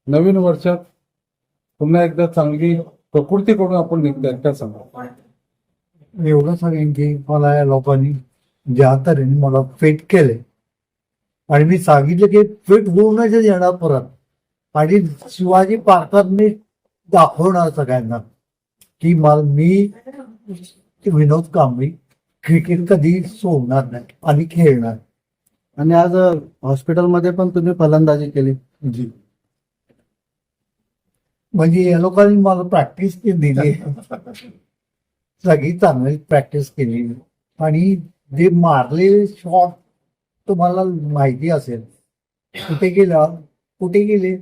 नवीन वर्षात पुन्हा एकदा चांगली प्रकृती करून आपण निघतोय काय सांगा? एवढं सांगेन की मला या लोकांनी ज्या तऱ्हेने मला फिट केले आणि मी सांगितलं की फिट होऊनच येणार परत, आणि शिवाजी पार्कात मी दाखवणार सगळ्यांना की मी विनोद कांबळी क्रिकेट कधी सोडणार नाही आणि खेळणार. आणि आज हॉस्पिटलमध्ये पण तुम्ही फलंदाजी केली. जी, म्हणजे या लोकांनी मला प्रॅक्टिस दिली, सगळी चांगली प्रॅक्टिस केली. आणि जे मारलेले शॉट तुम्हाला माहिती असेल, कुठे गेले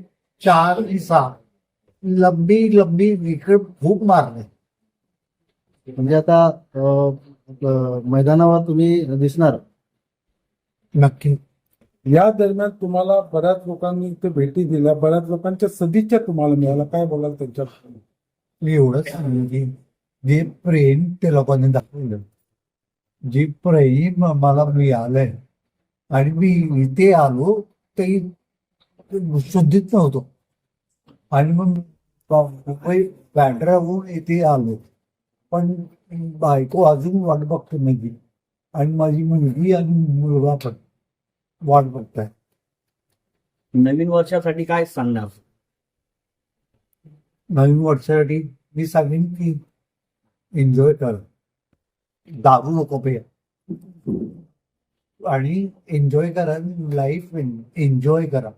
4 आणि 6 लंबी लंबी विकेट खूप मारले. म्हणजे आता मैदानावर तुम्ही दिसणार. नक्की. या दरम्यान तुम्हाला बऱ्याच लोकांनी इथे भेटी दिल्या, बऱ्याच लोकांच्या सदिच्छा तुम्हाला मिळाल्या, काय बोलाल त्यांच्या? मी एवढंच सांगेन की जे प्रेम ते लोकांनी दाखवलं, जे प्रेम मला मिळालंय, आणि मी इथे आलो ते शुद्धीत नव्हतो, आणि मग मुंबई बँड्राहून इथे आलो, पण बायको अजून वाट बघते माझी, आणि माझी मुलगी आणि मुलगा पण वाट बघताय. नवीन वर्षासाठी काय सांगणार? नवीन वर्षासाठी मी सांगेन की एन्जॉय करा, दारू नको प्या, आणि एन्जॉय करा, लाईफ एन्जॉय करा.